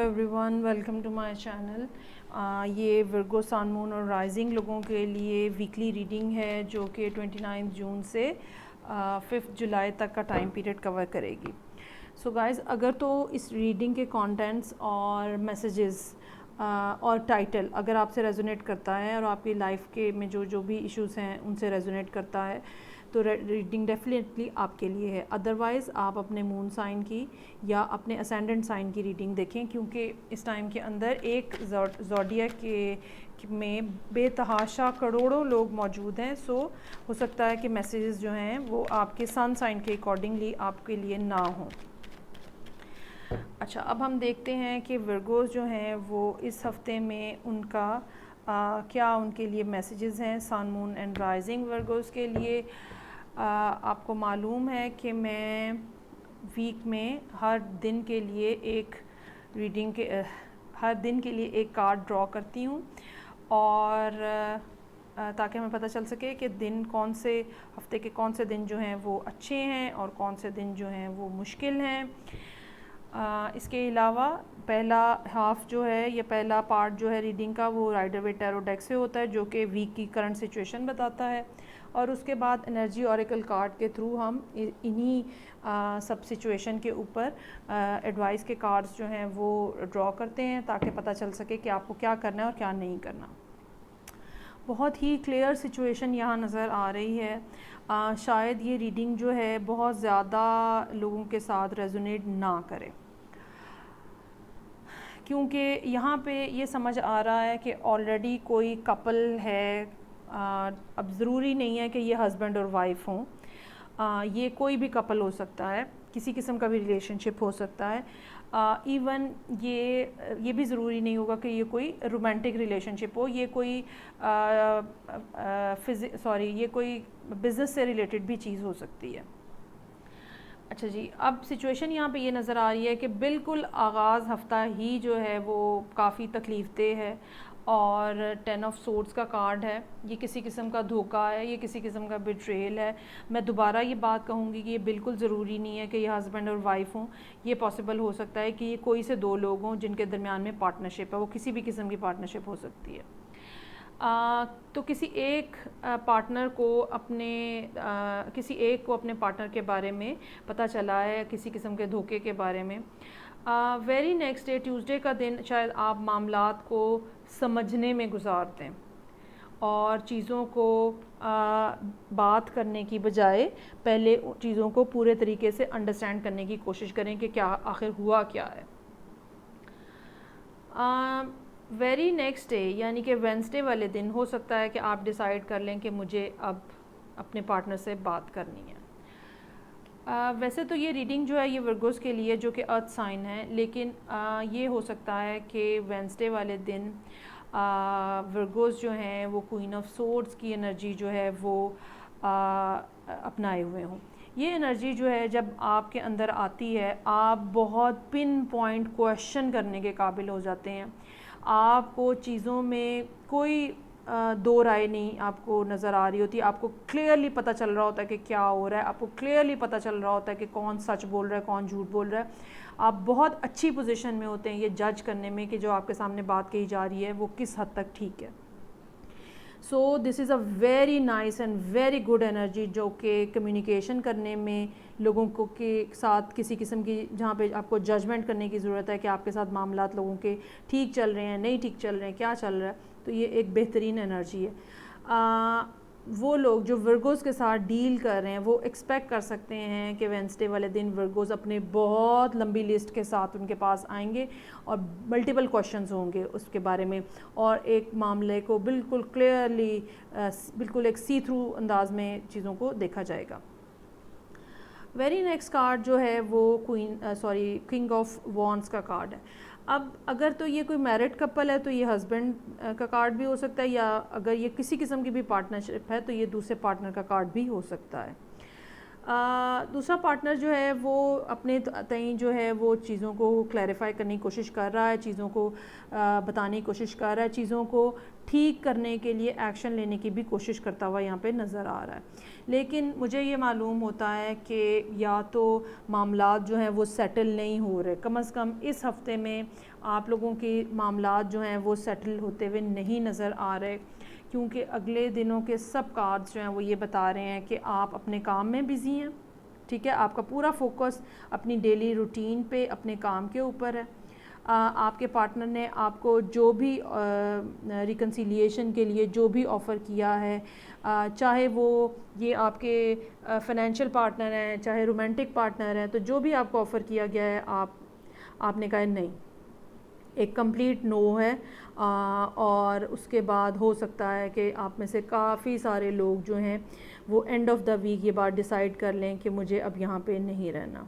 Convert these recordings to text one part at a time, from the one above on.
Every one welcome to my channel. یہ Virgo sun moon اور rising لوگوں کے لیے ویکلی ریڈنگ ہے جو کہ 29 جون سے 5 جولائی تک کا ٹائم پیریڈ کور کرے گی. سو گائز، اگر تو اس ریڈنگ کے کانٹینٹس اور میسیجز اور ٹائٹل اگر آپ سے ریزونیٹ کرتا ہے اور آپ کی لائف کے میں جو بھی ایشوز ہیں ان سے ریزونیٹ کرتا ہے تو ریڈنگ ڈیفینیٹلی آپ کے لیے ہے. ادروائز آپ اپنے مون سائن کی یا اپنے اسینڈنٹ سائن کی ریڈنگ دیکھیں، کیونکہ اس ٹائم کے اندر ایک زوڈیاک کے میں بے تحاشا کروڑوں لوگ موجود ہیں. سو ہو سکتا ہے کہ میسیجز جو ہیں وہ آپ کے سن سائن کے اکارڈنگلی آپ کے لیے نہ ہوں. اچھا، اب ہم دیکھتے ہیں کہ ورگوز جو ہیں وہ اس ہفتے میں ان کا کیا ان کے لیے میسیجز ہیں سن مون اینڈ رائزنگ ورگوز کے لیے. آپ کو معلوم ہے کہ میں ویک میں ہر دن کے لیے ایک ریڈنگ کے ہر دن کے لیے ایک کارڈ ڈرا کرتی ہوں، اور تاکہ ہمیں پتہ چل سکے کہ دن کون سے ہفتے کے کون سے دن جو ہیں وہ اچھے ہیں اور کون سے دن جو ہیں وہ مشکل ہیں. اس کے علاوہ پہلا ہاف جو ہے یا پہلا پارٹ جو ہے ریڈنگ کا وہ رائڈر ویٹ ٹیرو ڈیک سے ہوتا ہے جو کہ ویک کی کرنٹ سچویشن بتاتا ہے، اور اس کے بعد انرجی اوریکل کارڈ کے تھرو ہم انہی سب سچویشن کے اوپر ایڈوائس کے کارڈز جو ہیں وہ ڈرا کرتے ہیں تاکہ پتہ چل سکے کہ آپ کو کیا کرنا ہے اور کیا نہیں کرنا. بہت ہی کلیئر سچویشن یہاں نظر آ رہی ہے. شاید یہ ریڈنگ جو ہے بہت زیادہ لوگوں کے ساتھ ریزونیٹ نہ کرے، کیونکہ یہاں پہ یہ سمجھ آ رہا ہے کہ آلریڈی کوئی کپل ہے. اب ضروری نہیں ہے کہ یہ ہسبینڈ اور وائف ہوں، یہ کوئی بھی کپل ہو سکتا ہے، کسی قسم کا بھی ریلیشن شپ ہو سکتا ہے. ایون یہ بھی ضروری نہیں ہوگا کہ یہ کوئی رومانٹک ریلیشن شپ ہو، یہ کوئی یہ کوئی بزنس سے ریلیٹڈ بھی چیز ہو سکتی ہے. اچھا جی، اب سچویشن یہاں پہ یہ نظر آ رہی ہے کہ بالکل آغاز ہفتہ ہی جو ہے وہ کافی تکلیف دہ ہے، اور 10 آف سورڈز کا کارڈ ہے. یہ کسی قسم کا دھوکہ ہے، یہ کسی قسم کا بیٹریل ہے. میں دوبارہ یہ بات کہوں گی کہ یہ بالکل ضروری نہیں ہے کہ یہ ہسبینڈ اور وائف ہوں. یہ پاسبل ہو سکتا ہے کہ یہ کوئی سے دو لوگ ہوں جن کے درمیان میں پارٹنرشپ ہے، وہ کسی بھی قسم کی پارٹنرشپ ہو سکتی ہے. تو کسی ایک کو اپنے پارٹنر کے بارے میں پتہ چلا ہے، کسی قسم کے دھوکے کے بارے میں. ویری نیکسٹ ڈے ٹیوزڈے کا دن شاید آپ معاملات کو سمجھنے میں گزار دیں اور چیزوں کو بات کرنے کی بجائے پہلے چیزوں کو پورے طریقے سے انڈرسٹینڈ کرنے کی کوشش کریں کہ کیا آخر ہوا کیا ہے. ویری نیکسٹ ڈے یعنی کہ وینسڈے والے دن ہو سکتا ہے کہ آپ ڈیسائیڈ کر لیں کہ مجھے اب اپنے پارٹنر سے بات کرنی ہے. ویسے تو یہ ریڈنگ جو ہے یہ ورگوز کے لیے جو کہ ارتھ سائن ہے، لیکن یہ ہو سکتا ہے کہ وینسڈے والے دن ورگوز جو ہیں وہ کوئین آف سورڈز کی انرجی جو ہے وہ اپنائے ہوئے ہوں. یہ انرجی جو ہے جب آپ کے اندر آتی ہے آپ بہت پن پوائنٹ کویشچن کرنے کے قابل ہو جاتے ہیں. آپ کو چیزوں میں کوئی دو رائے نہیں آپ کو نظر آ رہی ہوتی، آپ کو کلیئرلی پتہ چل رہا ہوتا ہے کہ کیا ہو رہا ہے، آپ کو کلیئرلی پتہ چل رہا ہوتا ہے کہ کون سچ بول رہا ہے کون جھوٹ بول رہا ہے. آپ بہت اچھی پوزیشن میں ہوتے ہیں یہ جج کرنے میں کہ جو آپ کے سامنے بات کہی جا رہی ہے وہ کس حد تک ٹھیک ہے. So this is a very nice and very good energy جو کہ کمیونیکیشن کرنے میں لوگوں کو کے ساتھ کسی قسم کی جہاں پہ آپ کو ججمنٹ کرنے کی ضرورت ہے کہ آپ کے ساتھ معاملات لوگوں کے ٹھیک چل رہے ہیں نہیں ٹھیک چل رہے ہیں کیا چل رہا ہے، تو یہ ایک بہترین انرجی ہے. وہ لوگ جو ورگوز کے ساتھ ڈیل کر رہے ہیں وہ ایکسپیکٹ کر سکتے ہیں کہ وینسڈے والے دن ورگوز اپنے بہت لمبی لسٹ کے ساتھ ان کے پاس آئیں گے اور ملٹیپل کویشچنز ہوں گے اس کے بارے میں، اور ایک معاملے کو بالکل کلیئرلی بالکل ایک سی تھرو انداز میں چیزوں کو دیکھا جائے گا. ویری نیکسٹ کارڈ جو ہے وہ کنگ آف وانڈز کا کارڈ ہے. اب اگر تو یہ کوئی میرڈ کپل ہے تو یہ ہسبینڈ کا کارڈ بھی ہو سکتا ہے، یا اگر یہ کسی قسم کی بھی پارٹنرشپ ہے تو یہ دوسرے پارٹنر کا کارڈ بھی ہو سکتا ہے. دوسرا پارٹنر جو ہے وہ اپنے تئیں جو ہے وہ چیزوں کو کلیریفائی کرنے کی کوشش کر رہا ہے، چیزوں کو بتانے کی کوشش کر رہا ہے، چیزوں کو ٹھیک کرنے کے لیے ایکشن لینے کی بھی کوشش کرتا ہوا یہاں پہ نظر آ رہا ہے۔ لیکن مجھے یہ معلوم ہوتا ہے کہ یا تو معاملات جو ہیں وہ سیٹل نہیں ہو رہے، کم از کم اس ہفتے میں آپ لوگوں کے معاملات جو ہیں وہ سیٹل ہوتے ہوئے نہیں نظر آ رہے، کیونکہ اگلے دنوں کے سب کارڈز جو ہیں وہ یہ بتا رہے ہیں کہ آپ اپنے کام میں بزی ہیں، ٹھیک ہے، آپ کا پورا فوکس اپنی ڈیلی روٹین پہ، اپنے کام کے اوپر ہے۔ آپ کے پارٹنر نے آپ کو جو بھی ریکنسیلیشن کے لیے جو بھی آفر کیا ہے، چاہے وہ یہ آپ کے فائنینشیل پارٹنر ہیں، چاہے رومانٹک پارٹنر ہیں، تو جو بھی آپ کو آفر کیا گیا ہے آپ نے کہا نہیں، ایک کمپلیٹ نو ہے۔ اور اس کے بعد ہو سکتا ہے کہ آپ میں سے کافی سارے لوگ جو ہیں وہ اینڈ آف دا ویک یہ بات ڈیسائیڈ کر لیں کہ مجھے اب یہاں پہ نہیں رہنا۔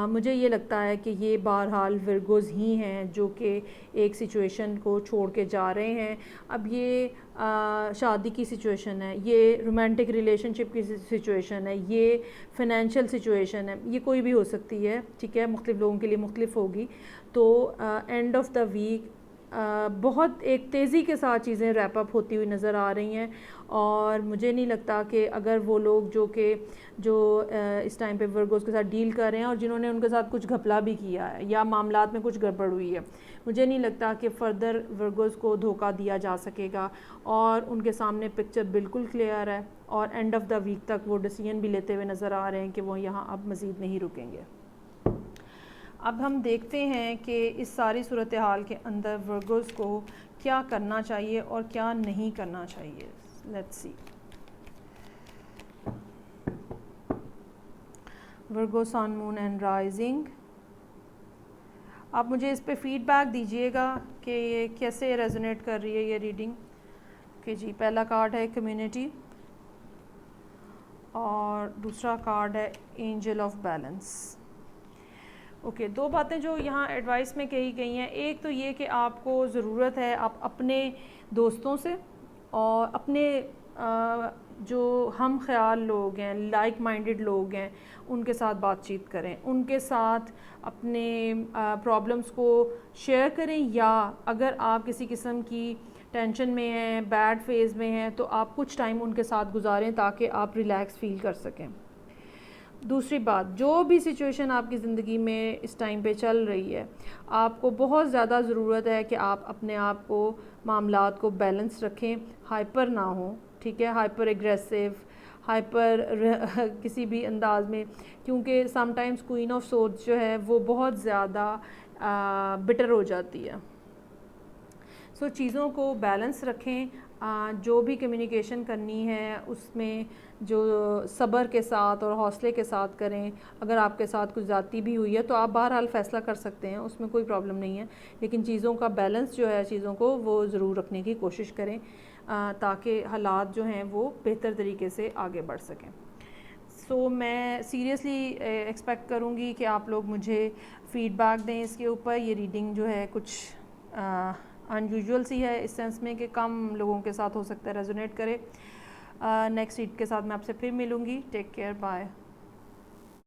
مجھے یہ لگتا ہے کہ یہ بہرحال ورگوز ہی ہیں جو کہ ایک سچویشن کو چھوڑ کے جا رہے ہیں۔ اب یہ شادی کی سچویشن ہے، یہ رومانٹک ریلیشن شپ کی سچویشن ہے، یہ فائنینشیل سچویشن ہے، یہ کوئی بھی ہو سکتی ہے، ٹھیک ہے، مختلف لوگوں کے لیے مختلف ہوگی۔ تو اینڈ آف دا ویک بہت ایک تیزی کے ساتھ چیزیں ریپ اپ ہوتی ہوئی نظر آ رہی ہیں، اور مجھے نہیں لگتا کہ اگر وہ لوگ جو اس ٹائم پہ ورگوز کے ساتھ ڈیل کر رہے ہیں اور جنہوں نے ان کے ساتھ کچھ گھپلا بھی کیا ہے یا معاملات میں کچھ گڑبڑ ہوئی ہے، مجھے نہیں لگتا کہ فردر ورگوز کو دھوکہ دیا جا سکے گا، اور ان کے سامنے پکچر بالکل کلیئر ہے، اور اینڈ آف دا ویک تک وہ ڈیسیژن بھی لیتے ہوئے نظر آ رہے ہیں کہ وہ یہاں اب مزید نہیں رکیں گے۔ اب ہم دیکھتے ہیں کہ اس ساری صورتحال کے اندر ورگوز کو کیا کرنا چاہیے اور کیا نہیں کرنا چاہیے۔ Let's see Virgo sun moon and rising. آپ مجھے اس پہ فیڈ بیک دیجئے گا کہ یہ کیسے ریزونیٹ کر رہی ہے یہ ریڈنگ۔ کہ جی پہلا کارڈ ہے کمیونٹی، اور دوسرا کارڈ ہے اینجل آف بیلنس۔ اوکے، دو باتیں جو یہاں ایڈوائس میں کہی گئی ہیں، ایک تو یہ کہ آپ کو ضرورت ہے آپ اپنے دوستوں سے اور اپنے جو ہم خیال لوگ ہیں، لائک مائنڈڈ لوگ ہیں، ان کے ساتھ بات چیت کریں، ان کے ساتھ اپنے پرابلمس کو شیئر کریں، یا اگر آپ کسی قسم کی ٹینشن میں ہیں، بیڈ فیز میں ہیں، تو آپ کچھ ٹائم ان کے ساتھ گزاریں تاکہ آپ ریلیکس فیل کر سکیں۔ دوسری بات، جو بھی سچویشن آپ کی زندگی میں اس ٹائم پہ چل رہی ہے، آپ کو بہت زیادہ ضرورت ہے کہ آپ اپنے آپ کو، معاملات کو بیلنس رکھیں، ہائپر نہ ہوں، ٹھیک ہے، ہائپر ایگریسو، ہائپر کسی بھی انداز میں، کیونکہ سم ٹائمز کوئین آف سورڈز جو ہے وہ بہت زیادہ بٹر ہو جاتی ہے۔ سو چیزوں کو بیلنس رکھیں، جو بھی کمیونیکیشن کرنی ہے اس میں جو صبر کے ساتھ اور حوصلے کے ساتھ کریں۔ اگر آپ کے ساتھ کچھ زیادتی بھی ہوئی ہے تو آپ بہرحال فیصلہ کر سکتے ہیں، اس میں کوئی پرابلم نہیں ہے، لیکن چیزوں کا بیلنس جو ہے، چیزوں کو وہ ضرور رکھنے کی کوشش کریں تاکہ حالات جو ہیں وہ بہتر طریقے سے آگے بڑھ سکیں۔ سو میں سیریسلی ایکسپیکٹ کروں گی کہ آپ لوگ مجھے فیڈ بیک دیں اس کے اوپر۔ یہ ریڈنگ جو ہے کچھ ان یوزول سی ہے، اس سینس میں کہ کم لوگوں کے ساتھ ہو سکتا ہے ریزونیٹ کرے۔ نیکسٹ ریڈ کے ساتھ میں آپ سے پھر ملوں گی۔ Take care, bye.